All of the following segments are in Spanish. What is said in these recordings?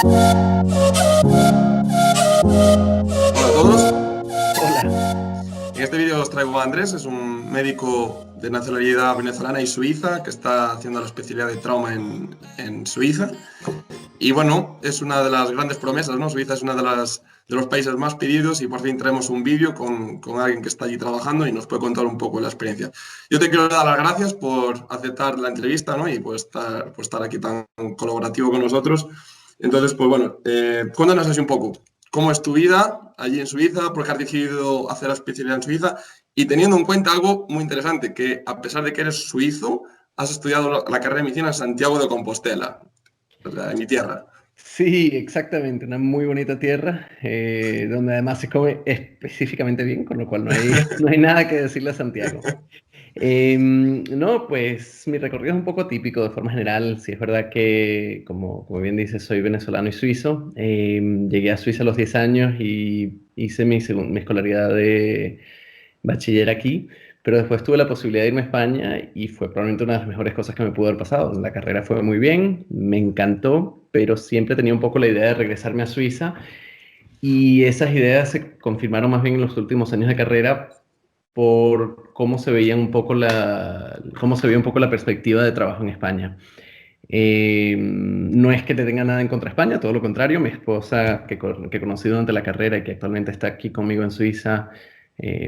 Hola a todos. Hola. En este vídeo os traigo a Andrés, es un médico de nacionalidad venezolana y suiza que está haciendo la especialidad de trauma en Suiza. Y bueno, es una de las grandes promesas, ¿no? Suiza es uno de los países más pedidos y por fin traemos un vídeo con alguien que está allí trabajando y nos puede contar un poco la experiencia. Yo te quiero dar las gracias por aceptar la entrevista, ¿no? Y por estar aquí tan colaborativo con nosotros. Entonces, pues bueno, cuéntanos así un poco, ¿cómo es tu vida allí en Suiza? ¿Por qué has decidido hacer la especialidad en Suiza? Y teniendo en cuenta algo muy interesante, que a pesar de que eres suizo, has estudiado la carrera de medicina en Santiago de Compostela, o sea, en mi tierra. Sí, exactamente, una muy bonita tierra, donde además se come específicamente bien, con lo cual no hay nada que decirle a Santiago. No, pues mi recorrido es un poco típico de forma general. Sí, es verdad que, como bien dices, soy venezolano y suizo. Llegué a Suiza a los 10 años y hice mi escolaridad de bachiller aquí, pero después tuve la posibilidad de irme a España y fue probablemente una de las mejores cosas que me pudo haber pasado. La carrera fue muy bien, me encantó, pero siempre tenía un poco la idea de regresarme a Suiza y esas ideas se confirmaron más bien en los últimos años de carrera por cómo se veía cómo se veía un poco la perspectiva de trabajo en España. No es que te tenga nada en contra de España, todo lo contrario. Mi esposa, que he conocido durante la carrera y que actualmente está aquí conmigo en Suiza,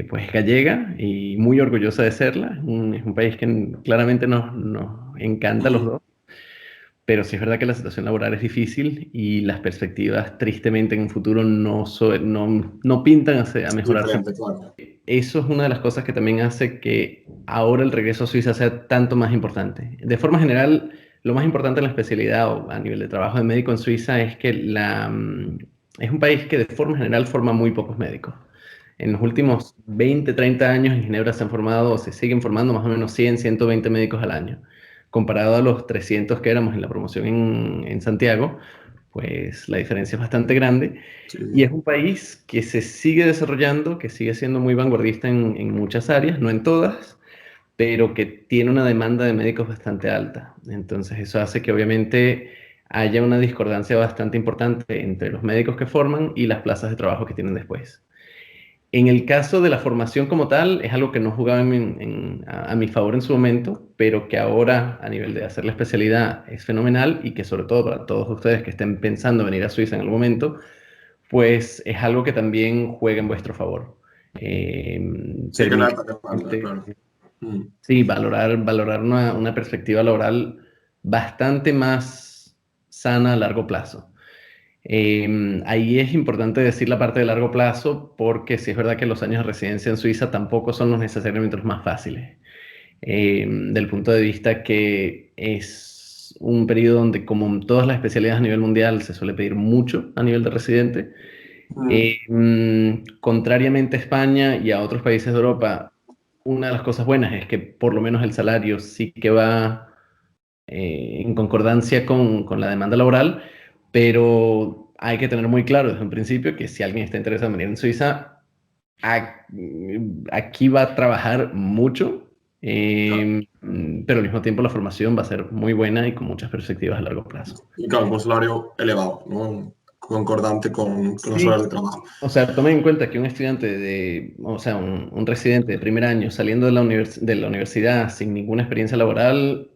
pues es gallega y muy orgullosa de serla. Es un país que claramente nos encanta a los Ujú. dos, pero sí es verdad que la situación laboral es difícil y las perspectivas, tristemente, en un futuro no pintan a Es mejorarse. diferente, claro. Eso es una de las cosas que también hace que ahora el regreso a Suiza sea tanto más importante. De forma general, lo más importante en la especialidad o a nivel de trabajo de médico en Suiza es que es un país que de forma general forma muy pocos médicos. En los últimos 20, 30 años en Ginebra se han formado o se siguen formando más o menos 100, 120 médicos al año. Comparado a los 300 que éramos en la promoción en Santiago, pues la diferencia es bastante grande. Sí, Y es sí. un país que se sigue desarrollando, que sigue siendo muy vanguardista en muchas áreas, no en todas, pero que tiene una demanda de médicos bastante alta. Entonces eso hace que obviamente haya una discordancia bastante importante entre los médicos que forman y las plazas de trabajo que tienen después. En el caso de la formación como tal, es algo que no jugaba a mi favor en su momento, pero que ahora a nivel de hacer la especialidad es fenomenal y que sobre todo para todos ustedes que estén pensando venir a Suiza en algún momento, pues es algo que también juega en vuestro favor. Sí que no Permite, es tan demanda, claro. Mm. sí, valorar una perspectiva laboral bastante más sana a largo plazo. Ahí es importante decir la parte de largo plazo porque sí es verdad que los años de residencia en Suiza tampoco son los necesariamente los más fáciles. Del punto de vista que es un periodo donde, como en todas las especialidades a nivel mundial, se suele pedir mucho a nivel de residente. Mm. Contrariamente a España y a otros países de Europa, una de las cosas buenas es que por lo menos el salario sí que va en concordancia con la demanda laboral, pero hay que tener muy claro desde un principio que si alguien está interesado en venir en Suiza, a- aquí va a trabajar mucho, Claro. pero al mismo tiempo la formación va a ser muy buena y con muchas perspectivas a largo plazo. Y claro, con un salario elevado, ¿no? Concordante con las horas Sí, de trabajo. o sea, tomen en cuenta que un o sea, un residente de primer año saliendo de de la universidad sin ninguna experiencia laboral,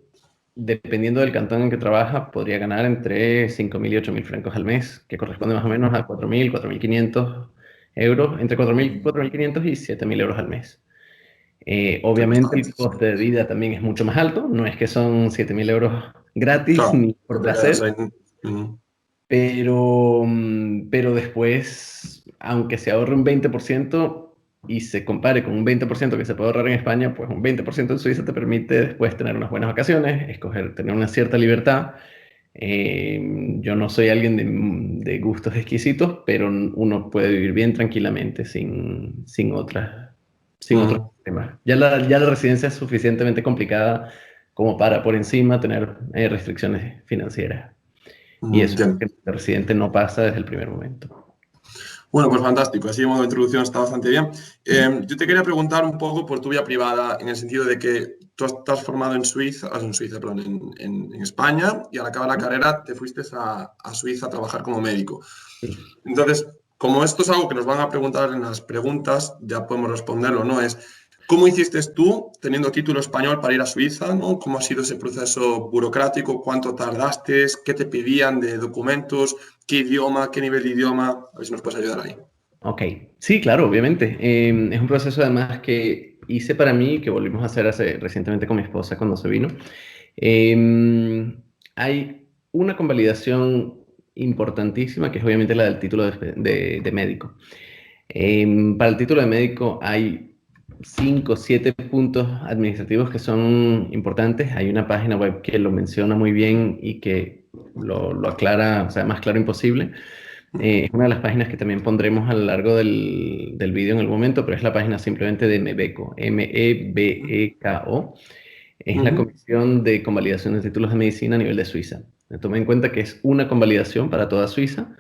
dependiendo del cantón en que trabaja, podría ganar entre 5.000 y 8.000 francos al mes, que corresponde más o menos a 4.000, 4.500 euros, entre 4.000, Mm. 4.500 y 7.000 euros al mes. Obviamente el Interesante, sí. coste de vida también es mucho más alto, no es que son 7.000 euros gratis Claro, ni que por te quedas placer, ahí. Mm. pero después, aunque se ahorre un 20% y se compare con un 20% que se puede ahorrar en España, pues un 20% en Suiza te permite después tener unas buenas vacaciones, escoger, tener una cierta libertad. Yo no soy alguien de gustos exquisitos, pero uno puede vivir bien tranquilamente sin otros Mm. temas. Ya la residencia es suficientemente complicada como para por encima tener restricciones financieras. Y eso es lo Entiendo. que el residente no pasa desde el primer momento. Bueno, pues fantástico. Así de modo de introducción está bastante bien. Ujú. Yo te quería preguntar un poco por tu vida privada, en el sentido de que tú estás formado perdón, en España, y al acabar la carrera te fuiste a Suiza a trabajar como médico. Sí. Entonces, como esto es algo que nos van a preguntar en las preguntas, ya podemos responderlo, ¿no? ¿Cómo hiciste tú, teniendo título español, para ir a Suiza, ¿no? ¿Cómo ha sido ese proceso burocrático? ¿Cuánto tardaste? ¿Qué te pedían de documentos? ¿Qué idioma? ¿Qué nivel de idioma? A ver si nos puedes ayudar ahí. Ok, sí, claro, obviamente. Es un proceso además que hice para mí, que volvimos a hacer recientemente con mi esposa cuando se vino. Hay una convalidación importantísima, que es obviamente la del título de médico. Para el título de médico hay 5 o 7 puntos administrativos que son importantes. Hay una página web que lo menciona muy bien y que lo aclara, o sea, más claro imposible. Es una de las páginas que también pondremos a lo largo del vídeo en el momento, pero es la página simplemente de MEBECO, MEBEKO. Es la Ujú. Comisión de Convalidación de Títulos de Medicina a nivel de Suiza. Toma en cuenta que es una convalidación para toda Suiza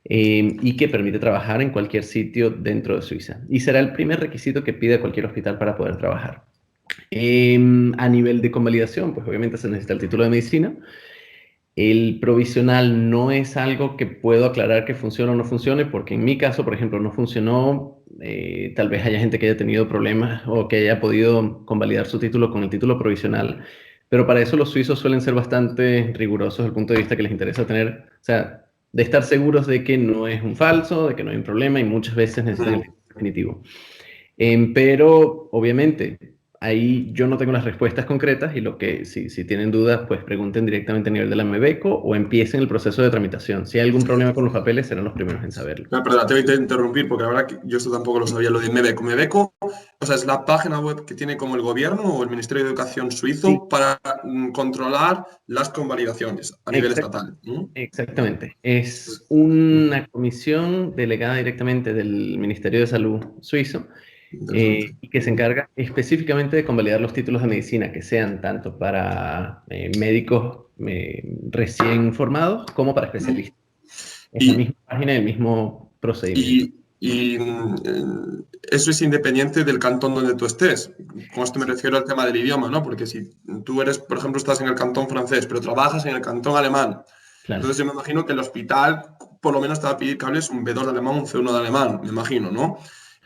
y que permite trabajar en cualquier sitio dentro de Suiza. Y será el primer requisito que pide cualquier hospital para poder trabajar. A nivel de convalidación, pues obviamente se necesita el título de medicina. El provisional no es algo que puedo aclarar que funcione o no funcione, porque en mi caso, por ejemplo, no funcionó. Tal vez haya gente que haya tenido problemas o que haya podido convalidar su título con el título provisional, pero para eso los suizos suelen ser bastante rigurosos desde el punto de vista que les interesa tener, o sea, de estar seguros de que no es un falso, de que no hay un problema y muchas veces necesitan el Ujú. título definitivo. Pero obviamente ahí yo no tengo las respuestas concretas y lo que si tienen dudas pues pregunten directamente a nivel de la MEBECO o empiecen el proceso de tramitación. Si hay algún problema con los papeles serán los primeros en saberlo. No, perdona, te voy a interrumpir porque la verdad que yo esto tampoco lo sabía, lo de MEBECO. MEBECO, o sea, es la página web que tiene como el gobierno o el Ministerio de Educación Sí, suizo para controlar las convalidaciones a nivel exact- estatal. ¿No? exactamente. Es una comisión delegada directamente del Ministerio de Salud suizo Interesante. y que se encarga específicamente de convalidar los títulos de medicina que sean tanto para médicos recién formados como para especialistas. Es la Y, misma página y el mismo procedimiento. y eso es independiente del cantón donde tú estés. Con esto me Sí, refiero al tema del idioma, ¿no? Porque si tú eres, por ejemplo, estás en el cantón francés, pero trabajas en el cantón alemán, claro. entonces yo me imagino que el hospital por lo menos te va a pedir que hables un B2 de alemán, un C1 de alemán, me imagino, ¿no?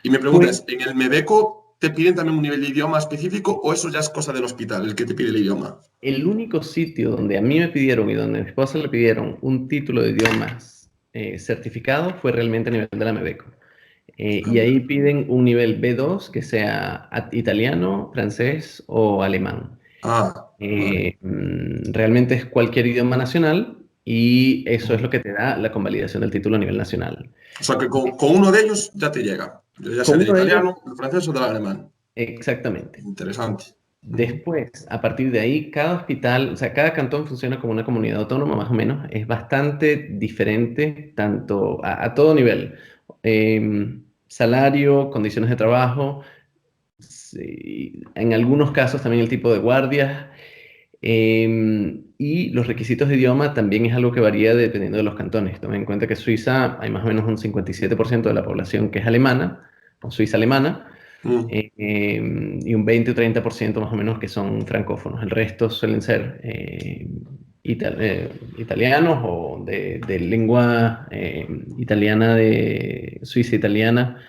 Y mi pregunta Pues es, ¿en el MEDECO te piden también un nivel de idioma específico o eso ya es cosa del hospital, el que te pide el idioma? el único sitio donde a mí me pidieron y donde a mi esposa le pidieron un título de idiomas certificado fue realmente a nivel de la MEBECO. Y ahí piden un nivel B2 que sea italiano, francés o alemán. Ah, vale. Realmente es cualquier idioma nacional y eso es lo Ujú. que te da la convalidación del título a nivel nacional. O sea que con uno de ellos ya te llega, ya sea Con del uno de ellos, italiano, del francés o del alemán. exactamente. Interesante. Ujú. Después, a partir de ahí, cada hospital, o sea, cada cantón funciona como una comunidad autónoma, más o menos. Es bastante diferente, tanto a todo nivel. Salario, condiciones de trabajo, sí, en algunos casos también el tipo de guardias. Y los requisitos de idioma también es algo que varía dependiendo de los cantones. Tomen en cuenta que Suiza hay más o menos un 57% de la población que es alemana, o suiza alemana Mm. y un 20 o 30% más o menos que son francófonos. El resto suelen ser italianos o de lengua italiana, de Suiza italiana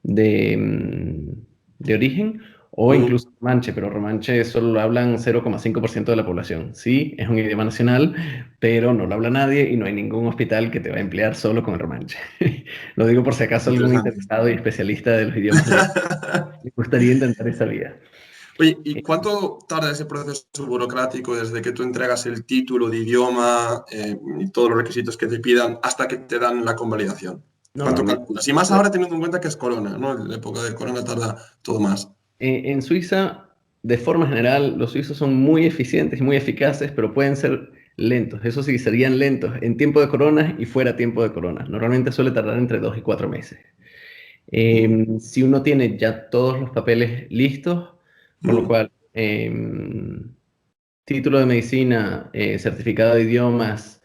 de origen. O Ujú. incluso romanche, pero romanche solo lo hablan 0,5% de la población. Sí, es un idioma nacional, pero no lo habla nadie y no hay ningún hospital que te va a emplear solo con el romanche. Lo digo por si acaso algún Interesante. interesado y especialista de los idiomas me gustaría intentar esa vía. Oye, ¿y Eh, cuánto tarda ese proceso burocrático desde que tú entregas el título de idioma y todos los requisitos que te pidan hasta que te dan la convalidación? ¿Cuánto Normalmente, calculas? Y más ahora teniendo en cuenta que es corona, ¿no? En la época de corona tarda todo más. en Suiza, de forma general, los suizos son muy eficientes y muy eficaces, pero pueden ser lentos. Eso sí, serían lentos en tiempo de corona y fuera tiempo de corona. Normalmente suele tardar entre 2 y 4 meses. Mm, Si uno tiene ya todos los papeles listos, por lo mm, cual título de medicina, certificado de idiomas,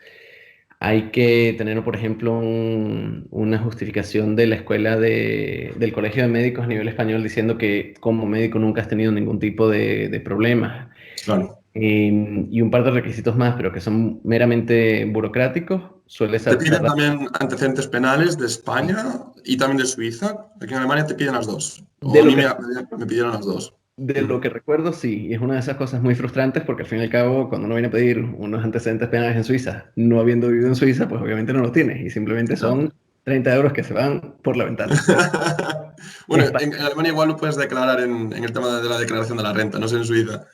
hay que tener, por ejemplo, una justificación de la escuela del Colegio de Médicos a nivel español diciendo que como médico nunca has tenido ningún tipo de problemas. Claro. Y un par de requisitos más, pero que son meramente burocráticos, suele Te piden tardar también antecedentes penales de España y también de Suiza. Aquí en Alemania te piden las dos. O de a lo mí que, me pidieron las dos. de Mm. lo que recuerdo, sí, y es una de esas cosas muy frustrantes porque al fin y al cabo, cuando uno viene a pedir unos antecedentes penales en Suiza, no habiendo vivido en Suiza, pues obviamente no los tienes y simplemente Claro. son 30 euros que se van por la ventana. Pero Bueno, en Alemania igual lo puedes declarar en el tema de la declaración de la renta, no sé en Suiza.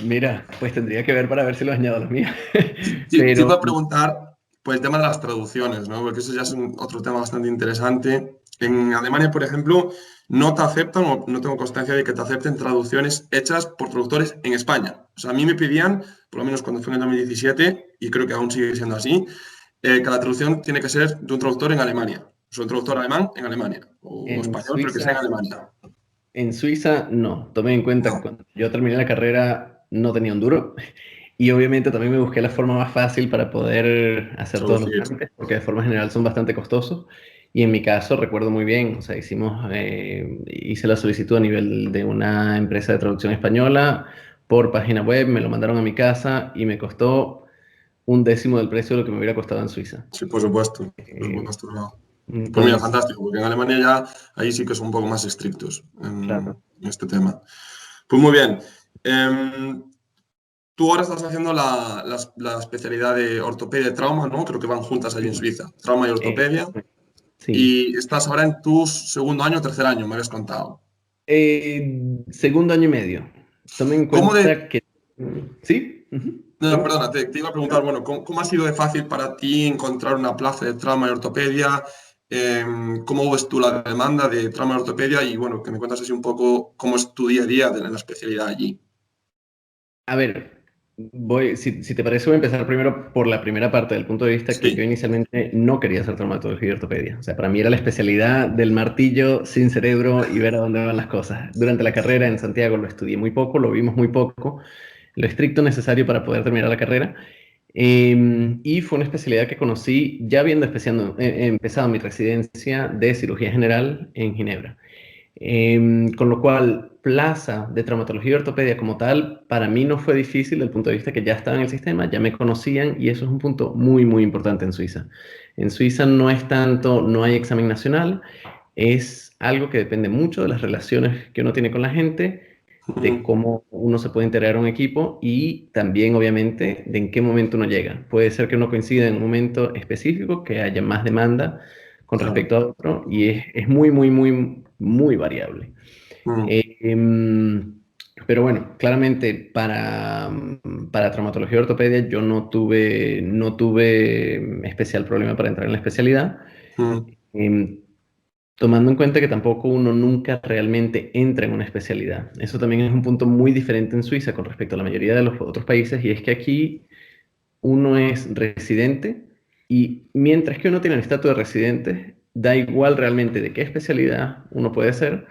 Mira, pues tendría que ver para ver si lo añado a la mía. Te Pero iba a preguntar por el tema de las traducciones, ¿no? Porque eso ya es otro tema bastante interesante. En Alemania, por ejemplo, no te aceptan, o no tengo constancia de que te acepten traducciones hechas por traductores en España. O sea, a mí me pedían, por lo menos cuando fue en el 2017, y creo que aún sigue siendo así, que la traducción tiene que ser de un traductor en Alemania. O sea, un traductor alemán en Alemania. O en español, pero que sea en Suiza, Alemania. en Suiza no. Tomen en cuenta que No. cuando yo terminé la carrera no tenía un duro. Y obviamente también me busqué la forma más fácil para poder hacer todos los Traducir. trámites, porque de forma general son bastante costosos. Y en mi caso recuerdo muy bien, o sea, hice la solicitud a nivel de una empresa de traducción española por página web, me lo mandaron a mi casa y me costó un décimo del precio de lo que me hubiera costado en Suiza. Sí, por supuesto. Por Eh, supuesto, no. Pues mira, entonces, fantástico, porque en Alemania ya ahí sí que son un poco más estrictos claro. en este tema. Pues muy bien. Em, Tú ahora estás haciendo la especialidad de ortopedia y trauma, ¿no? Creo que van juntas allí en Sí, Suiza, trauma y eh, ortopedia. sí. Y estás ahora en tu segundo año o tercer año, me habías contado. Segundo año y medio. Tomen en ¿Cómo de... cuenta que... ¿Sí? Ujú. No, Dime. perdona, te iba a preguntar, bueno, ¿cómo ha sido de fácil para ti encontrar una plaza de trauma y ortopedia? ¿Cómo ves tú la demanda de trauma y ortopedia? Y bueno, que me cuentas así un poco cómo es tu día a día en la especialidad allí. A ver, si te parece, voy a empezar primero por la primera parte, del punto de vista que yo Sí. inicialmente no quería hacer traumatología y ortopedia. O sea, para mí era la especialidad del martillo sin cerebro y ver a dónde van las cosas. Durante la carrera en Santiago lo estudié muy poco, lo vimos muy poco, lo estricto necesario para poder terminar la carrera. Y fue una especialidad que conocí ya habiendo empezado mi residencia de cirugía general en Ginebra. Con lo cual, plaza de traumatología y ortopedia como tal, para mí no fue difícil desde el punto de vista que ya estaba en el sistema, ya me conocían y eso es un punto muy, muy importante en Suiza. En Suiza no es tanto, no hay examen nacional, es algo que depende mucho de las relaciones que uno tiene con la gente, de Ujú. cómo uno se puede integrar a un equipo y también, obviamente, de en qué momento uno llega. Puede ser que uno coincida en un momento específico, que haya más demanda con Claro. respecto a otro y es muy, muy, muy, muy variable. Mm. Eh, em, pero bueno, claramente para traumatología y ortopedia yo no tuve especial problema para entrar en la especialidad. Mm. Em, Tomando en cuenta que tampoco uno nunca realmente entra en una especialidad. Eso también es un punto muy diferente en Suiza con respecto a la mayoría de los otros países, y es que aquí uno es residente y mientras que uno tiene el estatus de residente, da igual realmente de qué especialidad uno puede ser,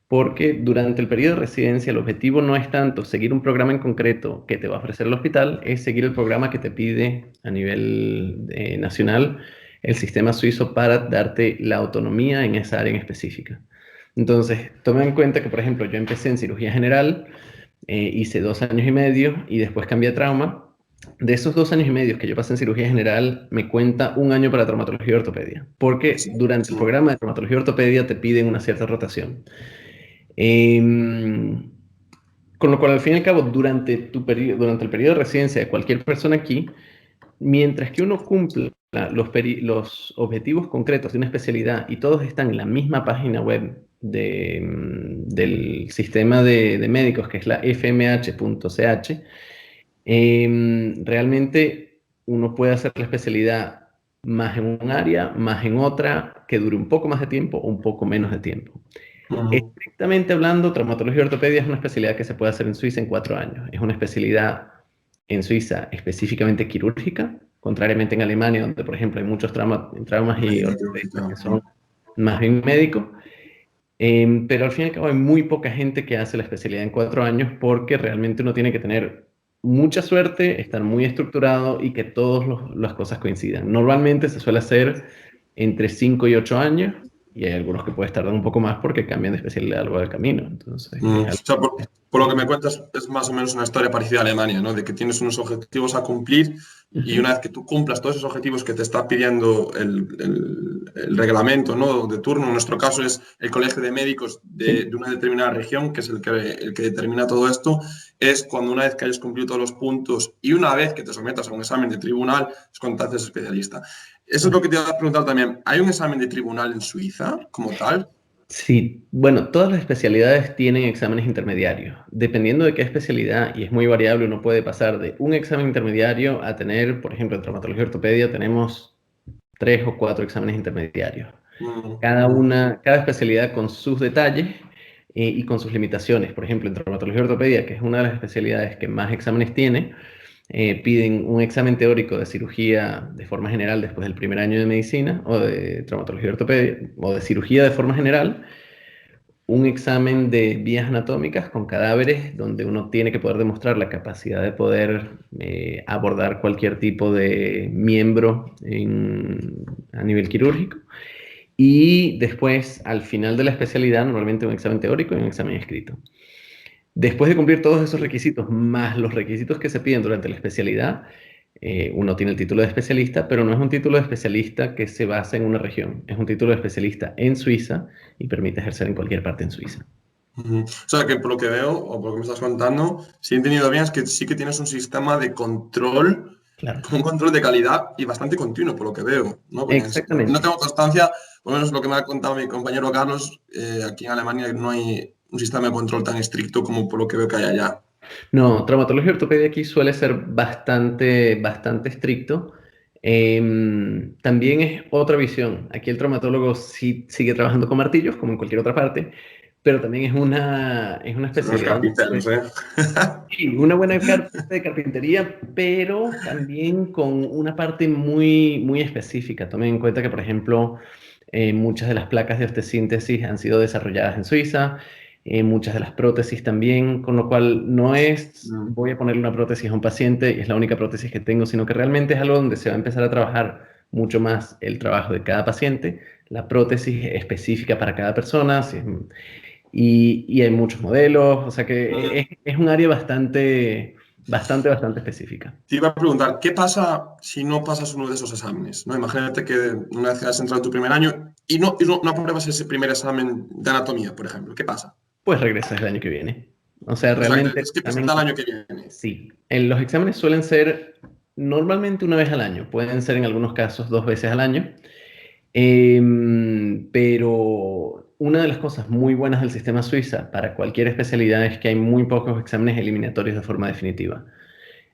porque durante el periodo de residencia el objetivo no es tanto seguir un programa en concreto que te va a ofrecer el hospital, es seguir el programa que te pide a nivel nacional el sistema suizo para darte la autonomía en esa área en específica. Entonces, toma en cuenta que, por ejemplo, yo empecé en cirugía general, hice 2 años y medio y después cambié a trauma. De esos 2 años y medio que yo pasé en cirugía general, me cuenta un año para traumatología y ortopedia, porque Sí, durante el sí. programa de traumatología y ortopedia te piden una cierta rotación. Em, con lo cual, al fin y al cabo, durante el periodo de residencia de cualquier persona aquí, mientras que uno cumpla los objetivos concretos de una especialidad y todos están en la misma página web del sistema de médicos, que es la fmh.ch, realmente uno puede hacer la especialidad más en un área, más en otra, que dure un poco más de tiempo o un poco menos de tiempo. Mm. Estrictamente hablando, traumatología y ortopedia es una especialidad que se puede hacer en Suiza en 4 años. Es una especialidad en Suiza específicamente quirúrgica, contrariamente en Alemania, donde, por ejemplo, hay muchos traumas y Medicina ortopedistas quirúrgica. que son más bien médicos. Pero al fin y al cabo hay muy poca gente que hace la especialidad en 4 años porque realmente uno tiene que tener mucha suerte, estar muy estructurado y que todas las cosas coincidan. Normalmente se suele hacer entre 5 y 8 años y hay algunos que pueden tardar un poco más porque cambian de especialidad a lo largo del camino. Entonces, O es algo sea, por lo que me cuentas, es más o menos una historia parecida a Alemania, ¿no? De que tienes unos objetivos a cumplir y Ujú. una vez que tú cumplas todos esos objetivos que te está pidiendo el reglamento, ¿no? De turno, en nuestro caso es el Colegio de Médicos Sí. de una determinada región, que es el que determina todo esto, es cuando una vez que hayas cumplido todos los puntos y una vez que te sometas a un examen de tribunal, es cuando te haces especialista. Eso es lo que te iba a preguntar también. ¿Hay un examen de tribunal en Suiza como tal? Sí, bueno, todas las especialidades tienen exámenes intermediarios. Dependiendo de qué especialidad, y es muy variable, uno puede pasar de un examen intermediario a tener, por ejemplo, en traumatología y ortopedia tenemos 3 o 4 exámenes intermediarios. Mm, Cada especialidad con sus detalles y con sus limitaciones. Por ejemplo, en traumatología y ortopedia, que es una de las especialidades que más exámenes tiene, piden un examen teórico de cirugía de forma general después del primer año de medicina, o de traumatología y ortopedia, o de cirugía de forma general, un examen de vías anatómicas con cadáveres donde uno tiene que poder demostrar la capacidad de poder abordar cualquier tipo de miembro a nivel quirúrgico. Y después, al final de la especialidad, normalmente un examen teórico y un examen escrito. Después de cumplir todos esos requisitos, más los requisitos que se piden durante la especialidad, uno tiene el título de especialista, pero no es un título de especialista que se basa en una región, es un título de especialista en Suiza y permite ejercer en cualquier parte en Suiza. O sea, que por lo que veo, o por lo que me estás contando, si he entendido bien, es que sí que tienes un sistema de control, Claro, un control de calidad y bastante continuo, por lo que veo, ¿no? Porque no exactamente. tengo constancia, por lo menos lo que me ha contado mi compañero Carlos, aquí en Alemania no hay un sistema de control tan estricto como por lo que veo que hay allá. No, traumatología y ortopedia aquí suele ser bastante estricto. También es otra visión. Aquí el traumatólogo sí sigue trabajando con martillos, como en cualquier otra parte, pero también es una Son unos especialidad donde carpinteros, ¿eh? sí, una buena parte de carpintería, pero también con una parte muy específica. Tomen en cuenta que, por ejemplo, muchas de las placas de osteosíntesis han sido desarrolladas en Suiza, muchas de las prótesis también, con lo cual no es Mm. voy a ponerle una prótesis a un paciente y es la única prótesis que tengo, sino que realmente es algo donde se va a empezar a trabajar mucho más el trabajo de cada paciente, la prótesis específica para cada persona, y hay muchos modelos, o sea que Mm. es un área bastante específica. Te iba a preguntar, ¿qué pasa si no pasas uno de esos exámenes? ¿No? Imagínate que una vez que has entrado en tu primer año y no apruebas ese primer examen de anatomía, por ejemplo, ¿qué pasa? Pues regresas el año que viene. O sea, O sea, que realmente el tienes que examen, presentar el año que viene. sí. Los exámenes suelen ser normalmente una vez al año, pueden ser en algunos casos 2 veces al año. Pero una de las cosas muy buenas del sistema Suiza para cualquier especialidad es que hay muy pocos exámenes eliminatorios de forma definitiva.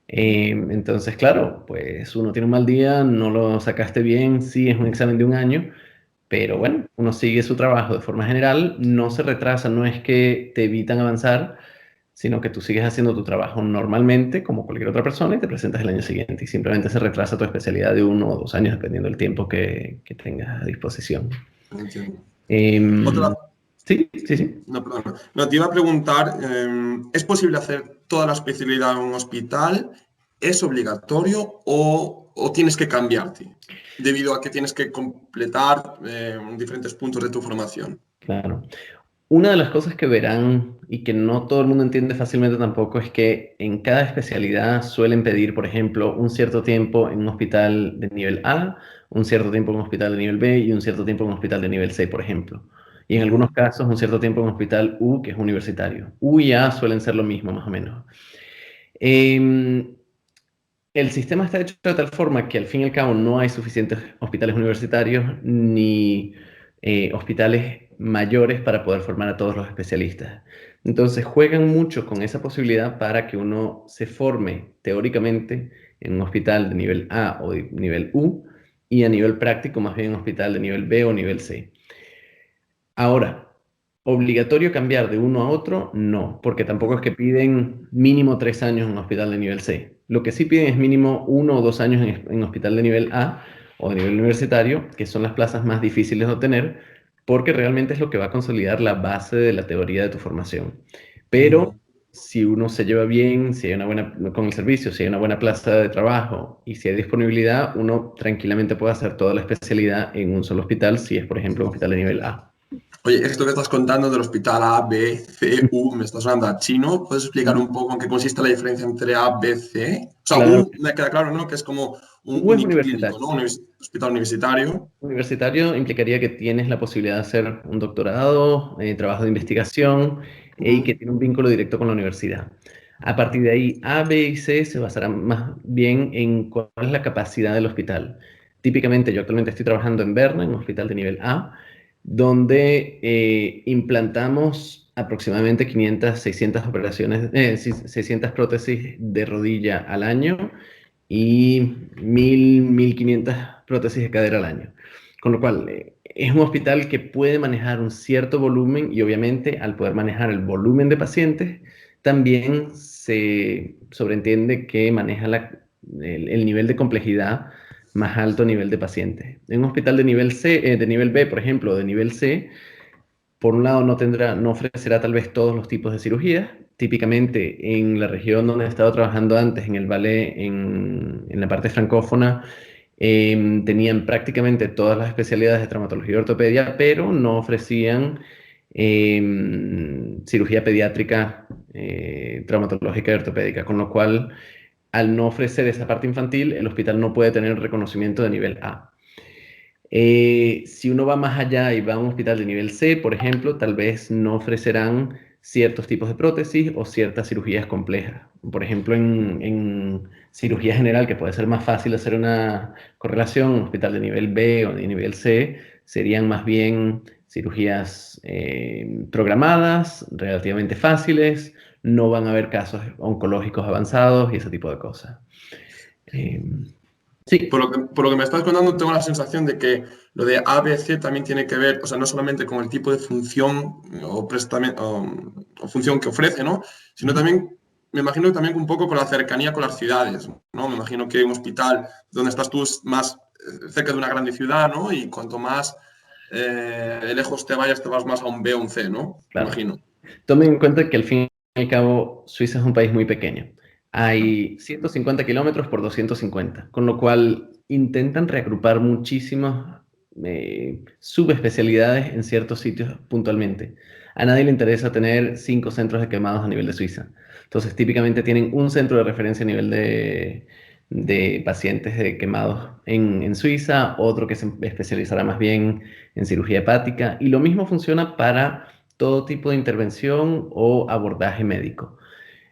Entonces, claro, pues uno tiene un mal día, no lo sacaste bien, sí es un examen de un año, pero bueno, uno sigue su trabajo de forma general, no se retrasa, no es que te evitan avanzar, sino que tú sigues haciendo tu trabajo normalmente, como cualquier otra persona, y te presentas el año siguiente, y simplemente se retrasa tu especialidad de 1 o 2 años, dependiendo del tiempo que tengas a disposición. Entiendo. Otra, Em, sí, sí, sí. no, perdón. No, te iba a preguntar, ¿es posible hacer toda la especialidad en un hospital? ¿Es obligatorio o tienes que cambiarte debido a que tienes que completar diferentes puntos de tu formación? Claro. Una de las cosas que verán y que no todo el mundo entiende fácilmente tampoco es que en cada especialidad suelen pedir, por ejemplo, un cierto tiempo en un hospital de nivel A, un cierto tiempo en un hospital de nivel B y un cierto tiempo en un hospital de nivel C, por ejemplo. Y en algunos Ujú. casos un cierto tiempo en un hospital U, que es universitario. U y A suelen ser lo mismo, más o menos. Em, el sistema está hecho de tal forma que al fin y al cabo no hay suficientes hospitales universitarios ni hospitales mayores para poder formar a todos los especialistas. Entonces juegan mucho con esa posibilidad para que uno se forme teóricamente en un hospital de nivel A o de nivel U y a nivel práctico más bien en un hospital de nivel B o nivel C. Ahora, obligatorio cambiar de uno a otro, no, porque tampoco es que piden mínimo 3 años en un hospital de nivel C. Lo que sí piden es mínimo 1 o 2 años en hospital de nivel A o de nivel universitario, que son las plazas más difíciles de obtener, porque realmente es lo que va a consolidar la base de la teoría de tu formación. Pero Ujú. si uno se lleva bien, si hay una buena, con el servicio, si hay una buena plaza de trabajo y si hay disponibilidad, uno tranquilamente puede hacer toda la especialidad en un solo hospital, si es, por ejemplo, un hospital de nivel A. Oye, esto que estás contando del hospital A, B, C, U, me está sonando a chino. ¿Puedes explicar un poco en qué consiste la diferencia entre A, B, C? O sea, Claro, U me queda claro, ¿no? Que es como un U es uniclínico, universitario. ¿no? Un hospital universitario. Universitario implicaría que tienes la posibilidad de hacer un doctorado, trabajo de investigación y que Ujú. tiene un vínculo directo con la universidad. A partir de ahí, A, B y C se basarán más bien en cuál es la capacidad del hospital. Típicamente, yo actualmente estoy trabajando en Berna, en un hospital de nivel A, donde implantamos aproximadamente 500, 600 operaciones, 600 prótesis de rodilla al año y 1000, 1500 prótesis de cadera al año. Con lo cual, es un hospital que puede manejar un cierto volumen y obviamente al poder manejar el volumen de pacientes, también se sobreentiende que maneja el nivel de complejidad más alto nivel de pacientes. En un hospital de nivel C, de nivel B, por ejemplo, de nivel C, por un lado no ofrecerá tal vez todos los tipos de cirugías. Típicamente en la región donde he estado trabajando antes, en el Valle, en la parte francófona, tenían prácticamente todas las especialidades de traumatología y ortopedia, pero no ofrecían cirugía pediátrica, traumatológica y ortopédica, con lo cual, al no ofrecer esa parte infantil, el hospital no puede tener el reconocimiento de nivel A. Si uno va más allá y va a un hospital de nivel C, por ejemplo, tal vez no ofrecerán ciertos tipos de prótesis o ciertas cirugías complejas. Por ejemplo, en cirugía general, que puede ser más fácil hacer una correlación, un hospital de nivel B o de nivel C, serían más bien cirugías programadas, relativamente fáciles, no van a haber casos oncológicos avanzados y ese tipo de cosas. Eh, sí, Por lo que me estás contando, tengo la sensación de que lo de ABC también tiene que ver, o sea, no solamente con el tipo de función o función que ofrece, ¿no? Sino también, me imagino que también un poco con la cercanía con las ciudades, ¿no? Me imagino que un hospital donde estás tú es más cerca de una grande ciudad, ¿no? Y cuanto más lejos te vayas, te vas más a un B o un C, ¿no? Me claro. imagino. Tomen en cuenta que al fin y al cabo Suiza es un país muy pequeño. Hay 150 kilómetros por 250, con lo cual intentan reagrupar muchísimas subespecialidades en ciertos sitios puntualmente. A nadie le interesa tener 5 centros de quemados a nivel de Suiza. Entonces, típicamente tienen un centro de referencia a nivel de pacientes de quemados en Suiza, otro que se especializará más bien en cirugía hepática, y lo mismo funciona para todo tipo de intervención o abordaje médico.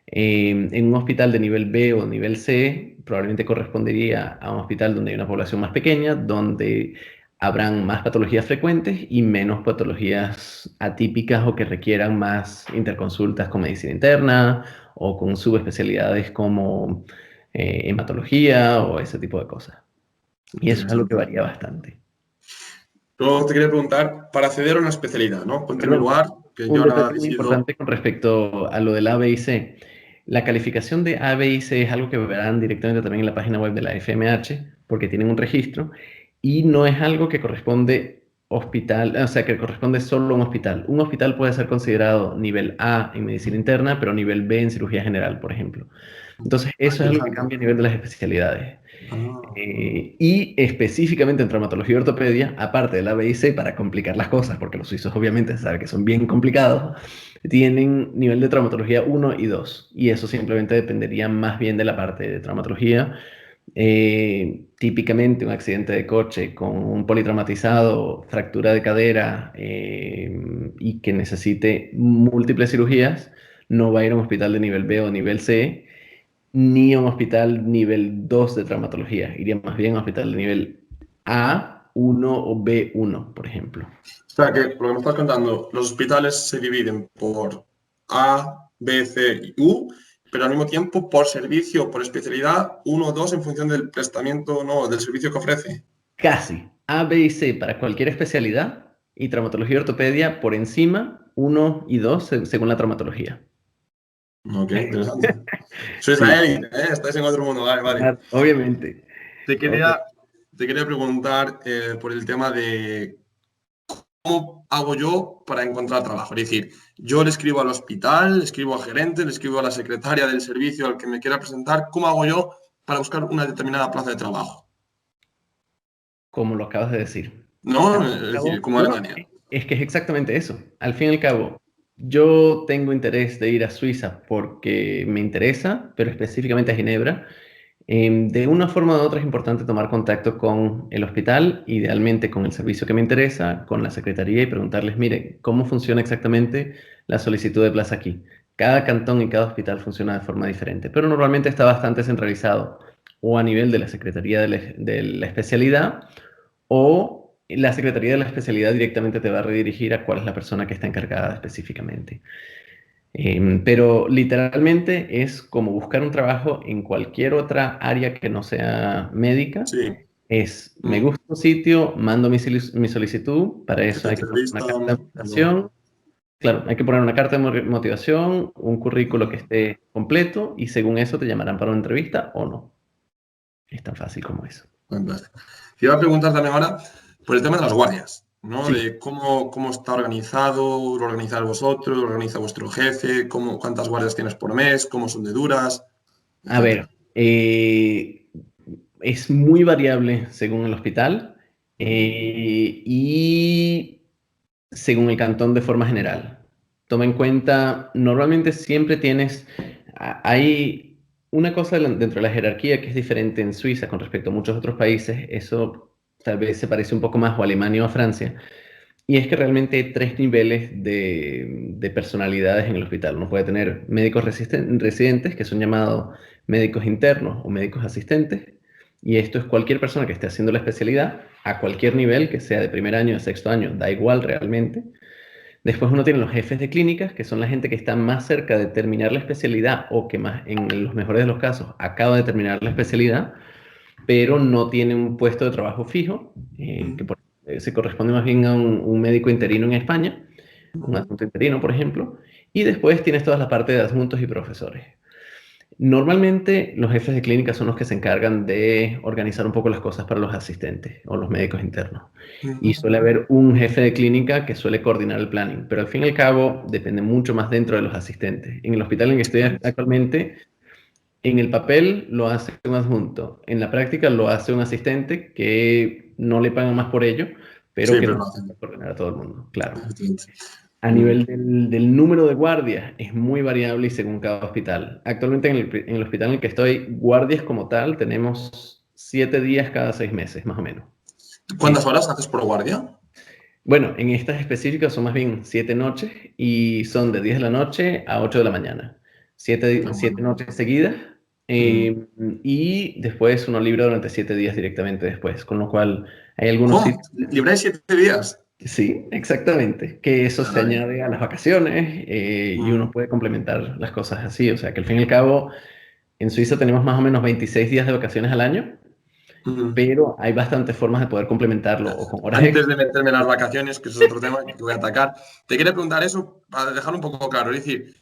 En un hospital de nivel B o nivel C, probablemente correspondería a un hospital donde hay una población más pequeña, donde habrán más patologías frecuentes y menos patologías atípicas o que requieran más interconsultas con medicina interna o con subespecialidades como hematología o ese tipo de cosas. Y eso es algo que Entiendo. varía bastante. Luego te quería preguntar, para acceder a una especialidad, ¿no? Ponte en mi Perdón, lugar, que yo un ahora detalle muy decido. importante con respecto a lo del A, B y C. La calificación de A, B y C es algo que verán directamente también en la página web de la FMH, porque tienen un registro, y no es algo que corresponde hospital, o sea, que corresponde solo a un hospital. Un hospital puede ser considerado nivel A en medicina interna, pero nivel B en cirugía general, por ejemplo. Entonces, Ah, eso es algo que interesante. cambia a nivel de las especialidades. Ah. Y específicamente en traumatología y ortopedia, aparte del ABIC, para complicar las cosas, porque los suizos obviamente se sabe que son bien complicados, tienen nivel de traumatología 1 y 2. Y eso simplemente dependería más bien de la parte de traumatología. Típicamente un accidente de coche con un politraumatizado, fractura de cadera y que necesite múltiples cirugías, no va a ir a un hospital de nivel B o nivel C, ni a un hospital nivel 2 de traumatología. Iría más bien a un hospital de nivel A1 o B1, por ejemplo. O sea que, por lo que me estás contando, los hospitales se dividen por A, B, C y U, pero al mismo tiempo por servicio, por especialidad, uno o dos en función del prestamiento, no, del servicio que ofrece. Casi. A, B y C para cualquier especialidad y traumatología y ortopedia por encima, 1 y 2 según la traumatología. Ok, interesante. Sois la Sí, élite, ¿eh? Estáis en otro mundo, vale, vale. claro, obviamente. Te Obvio. quería, te quería preguntar por el tema de hago yo para encontrar trabajo? Es decir, yo le escribo al hospital, le escribo al gerente, le escribo a la secretaria del servicio al que me quiera presentar. ¿Cómo hago yo para buscar una determinada plaza de trabajo? Como lo acabas de decir. ¿No? Al fin y Es al decir, cabo, como no, Alemania. es que es exactamente eso. Al fin y al cabo, yo tengo interés de ir a Suiza porque me interesa, pero específicamente a Ginebra. De una forma u otra es importante tomar contacto con el hospital, idealmente con el servicio que me interesa, con la secretaría y preguntarles, mire, ¿cómo funciona exactamente la solicitud de plaza aquí? Cada cantón y cada hospital funciona de forma diferente, pero normalmente está bastante centralizado o a nivel de la secretaría de la especialidad o la secretaría de la especialidad directamente te va a redirigir a cuál es la persona que está encargada específicamente. Pero literalmente es como buscar un trabajo en cualquier otra área que no sea médica. Sí. Es, me gusta un sitio, mando mi solicitud, para eso Hacer hay que poner una entrevista. carta de motivación. Claro, hay que poner una carta de motivación, un currículo que esté completo y según eso te llamarán para una entrevista o no. Es tan fácil como eso. Fantástico. Te iba a preguntar también ahora por el tema de las guardias, ¿no? Sí, De cómo está organizado, lo organizáis vosotros, lo organiza vuestro jefe, cuántas guardias tienes por mes, cómo son de duras, a ver, etcétera. es muy variable según el hospital Ujú. y según el cantón de forma general. Toma en cuenta, normalmente siempre tienes, hay una cosa dentro de la jerarquía que es diferente en Suiza con respecto a muchos otros países, eso tal vez se parece un poco más o a Alemania o a Francia, y es que realmente hay tres niveles de personalidades en el hospital. Uno puede tener médicos residentes, que son llamados médicos internos o médicos asistentes, y esto es cualquier persona que esté haciendo la especialidad a cualquier nivel, que sea de primer año, de sexto año, da igual realmente. Después uno tiene los jefes de clínicas, que son la gente que está más cerca de terminar la especialidad o que más, en los mejores de los casos acaba de terminar la especialidad, pero no tiene un puesto de trabajo fijo, Ujú. se corresponde más bien a un médico interino en España, un Ujú. adjunto interino, por ejemplo, y después tienes toda la parte de adjuntos y profesores. Normalmente los jefes de clínica son los que se encargan de organizar un poco las cosas para los asistentes o los médicos internos. Y Ujú. suele haber un jefe de clínica que suele coordinar el planning, pero al fin y al cabo depende mucho más dentro de los asistentes. En el hospital en que estoy actualmente, en el papel lo hace un adjunto, en la práctica lo hace un asistente que no le pagan más por ello, pero Sí, que pero no lo hacen. puede coordinar a todo el mundo, claro. Efectivamente. A Mm. nivel del número de guardias es muy variable y según cada hospital. Actualmente en el hospital en el que estoy, guardias como tal, tenemos 7 días cada 6 meses, más o menos. ¿Cuántas horas haces por guardia? Bueno, en estas específicas son más bien 7 noches y son de 10 de la noche a 8 de la mañana. Ah, Siete bueno. noches seguidas Mm. y después uno libre durante 7 días directamente después, con lo cual hay algunos ¿Cómo? sitios. ¿Libráis 7 días? Sí, exactamente, que eso se Caray. añade a las vacaciones y Mm. uno puede complementar las cosas así. O sea que al fin y al cabo, en Suiza tenemos más o menos 26 días de vacaciones al año, Mm. pero hay bastantes formas de poder complementarlo o con horas Antes extras. de meterme en las vacaciones, que eso es otro tema que voy a atacar, te quería preguntar eso para dejarlo un poco claro. Es decir,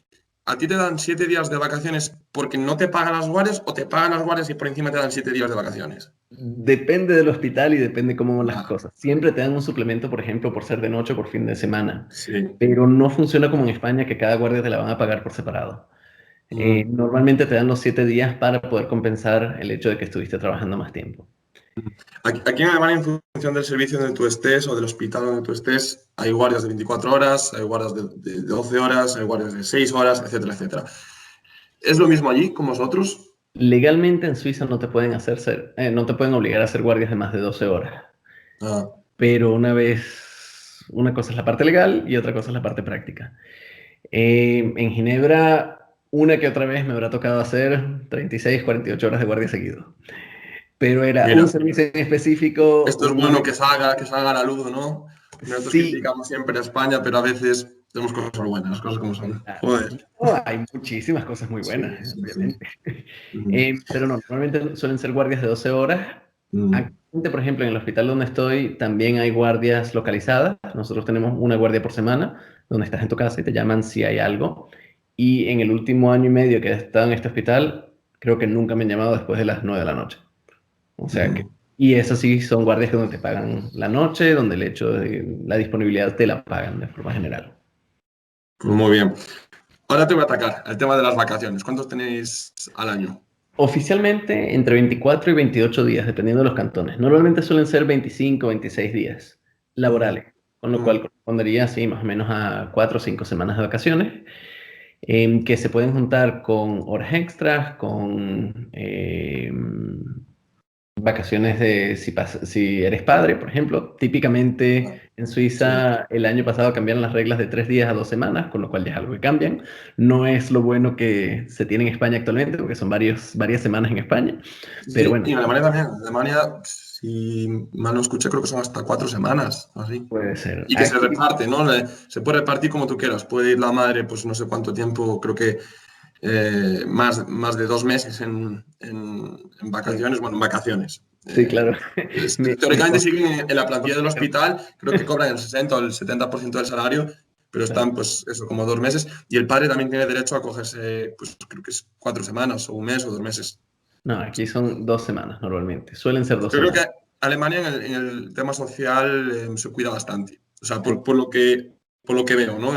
¿a ti te dan 7 días de vacaciones porque no te pagan las guardias o te pagan las guardias y por encima te dan 7 días de vacaciones? Depende del hospital y depende cómo van las Va, cosas. Siempre te dan un suplemento, por ejemplo, por ser de noche o por fin de semana, sí. pero no funciona como en España, que cada guardia te la van a pagar por separado. Mm. Normalmente te dan los 7 días para poder compensar el hecho de que estuviste trabajando más tiempo. Aquí en Alemania, en función del servicio donde tú estés o del hospital donde tú estés, hay guardias de 24 horas, hay guardias de 12 horas, hay guardias de 6 horas, etcétera, etcétera. ¿Es lo mismo allí con vosotros? Legalmente en Suiza no te pueden obligar a hacer guardias de más de 12 horas, Ah, pero una cosa es la parte legal y otra cosa es la parte práctica. En Ginebra, una que otra vez me habrá tocado hacer 36, 48 horas de guardia seguido, pero era un mira, servicio en específico, esto es bueno que salga a la luz, ¿no? Nosotros sí. criticamos siempre a España, pero a veces tenemos cosas buenas, las cosas como son. Joder. No, hay muchísimas cosas muy Sí, buenas, sí, sí. obviamente. Ujú. Pero no, normalmente suelen ser guardias de 12 horas. Mm. Actualmente, por ejemplo, en el hospital donde estoy también hay guardias localizadas. Nosotros tenemos una guardia por semana, donde estás en tu casa y te llaman si hay algo. Y en el último año y medio que he estado en este hospital, creo que nunca me han llamado después de las 9 de la noche. O sea que Ujú. Y eso sí, son guardias donde te pagan la noche, donde el hecho de la disponibilidad te la pagan de forma general. Pues muy bien. Ahora te voy a atacar el tema de las vacaciones. ¿Cuántos tenéis al año? Oficialmente entre 24 y 28 días, dependiendo de los cantones. Normalmente suelen ser 25 o 26 días Ujú, laborales, con lo cual ujú. correspondería, sí, más o menos a 4 o 5 semanas de vacaciones, que se pueden juntar con horas extras, con vacaciones de si eres padre, por ejemplo. Típicamente en Sí. Suiza el año pasado cambiaron las reglas de 3 días a 2 semanas, con lo cual ya es algo que cambian. No es lo bueno que se tiene en España actualmente, porque son varias semanas en España. Sí, Pero sí, y bueno, en Alemania también. En Alemania, si mal no escuché, creo que son hasta 4 semanas, así. puede ser. Y que se Aquí, reparte, ¿no? Se puede repartir como tú quieras. Puede ir la madre, pues no sé cuánto tiempo, creo que más de 2 meses en sí, vacaciones, bueno, en vacaciones. sí, claro. Mi Teóricamente esposa. siguen en la plantilla del hospital, creo que cobran el 60 o el 70% del salario, pero Claro. están, pues, eso, como 2 meses. Y el padre también tiene derecho a cogerse, pues, creo que es 4 semanas, o un mes, o 2 meses. No, aquí son 2 semanas normalmente. Suelen ser 2 Yo creo que semanas. Alemania en el tema social se cuida bastante. O sea, Sí, por lo que veo, ¿no?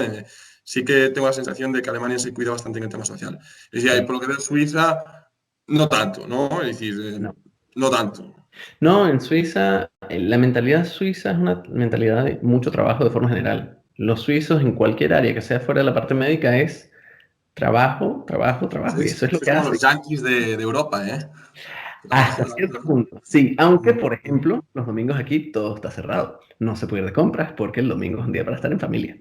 Sí que tengo la sensación de que Alemania se cuida bastante en el tema social. Es decir, sí. por lo que veo Suiza, no tanto, ¿no? Es decir, No. no tanto. No, en Suiza, la mentalidad suiza es una mentalidad de mucho trabajo de forma general. Los suizos en cualquier área que sea fuera de la parte médica es trabajo, trabajo, trabajo. Y eso es lo Sois que como hacen. los yanquis de Europa, ¿eh? Trabajo, Hasta cierto punto, sí. Aunque, trabajo. por ejemplo, los domingos aquí todo está cerrado. No se puede ir de compras porque el domingo es un día para estar en familia.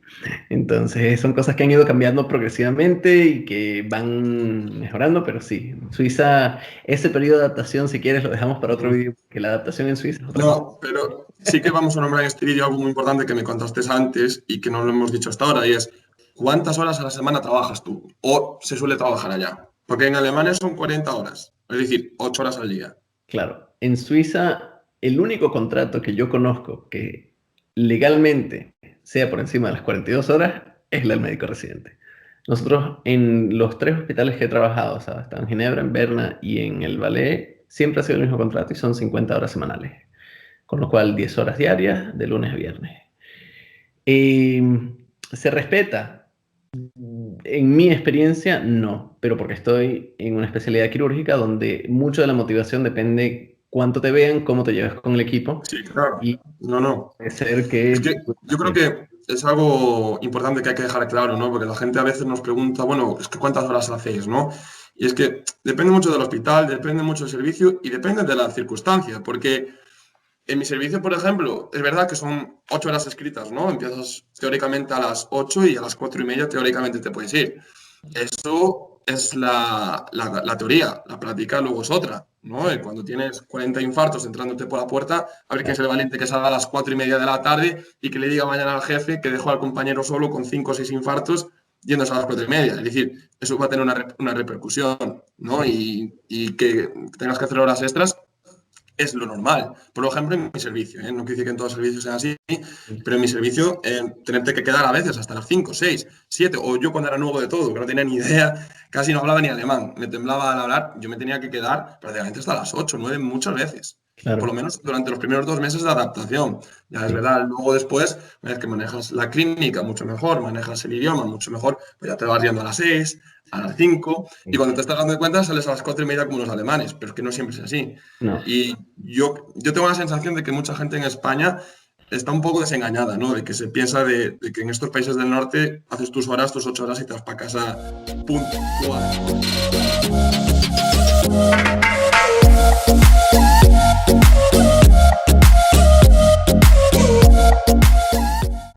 Entonces, son cosas que han ido cambiando progresivamente y que van mejorando, pero sí, Suiza, ese periodo de adaptación, si quieres, lo dejamos para otro vídeo, que la adaptación en Suiza es otra cosa. No, pero sí que vamos a nombrar en este vídeo algo muy importante que me contaste antes y que no lo hemos dicho hasta ahora, y es ¿cuántas horas a la semana trabajas tú? ¿O se suele trabajar allá? Porque en Alemania son 40 horas, es decir, 8 horas al día. Claro, en Suiza, el único contrato que yo conozco que legalmente sea por encima de las 42 horas es el del médico residente. Nosotros en los 3 hospitales que he trabajado, o sea, estado en Ginebra, en Berna y en el Valais, siempre ha sido el mismo contrato y son 50 horas semanales, con lo cual 10 horas diarias de lunes a viernes. Y se respeta. En mi experiencia, no, pero porque estoy en una especialidad quirúrgica donde mucho de la motivación depende cuánto te vean, cómo te llevas con el equipo Sí, claro. y No, no. puede ser Es que... que yo creo que es algo importante que hay que dejar claro, ¿no? Porque la gente a veces nos pregunta, bueno, es que ¿cuántas horas hacéis, no? Y es que depende mucho del hospital, depende mucho del servicio y depende de la circunstancia, porque en mi servicio, por ejemplo, es verdad que son 8 horas escritas, ¿no? Empiezas teóricamente a las 8 y a las 4:30 teóricamente te puedes ir. Eso es la teoría, la práctica luego es otra, ¿no? Y cuando tienes 40 infartos entrándote por la puerta, a ver quién es el valiente que salga a las 4:30 de la tarde y que le diga mañana al jefe que dejó al compañero solo con 5 o 6 infartos yéndose a las 4:30. Es decir, eso va a tener una repercusión, ¿no? Sí, Y que tengas que hacer horas extras es lo normal. Por ejemplo, en mi servicio, ¿eh? No quiere decir que en todos los servicios sea así, pero en mi servicio, tenerte que quedar a veces hasta las 5, 6, 7, o yo cuando era nuevo de todo, que no tenía ni idea, casi no hablaba ni alemán, me temblaba al hablar, yo me tenía que quedar prácticamente hasta las 8, 9, muchas veces. Por lo claro, menos durante los primeros 2 meses de adaptación. Ya es sí, verdad, luego después, una vez que manejas la clínica mucho mejor, manejas el idioma mucho mejor, pues ya te vas yendo a las 6, a las 5, y sí. cuando te estás dando cuenta sales a las 4:30 como los alemanes, pero es que no siempre es así. No, Y yo tengo la sensación de que mucha gente en España está un poco desengañada, ¿no? De que se piensa de que en estos países del norte haces tus horas, tus 8 horas y te vas para casa puntual.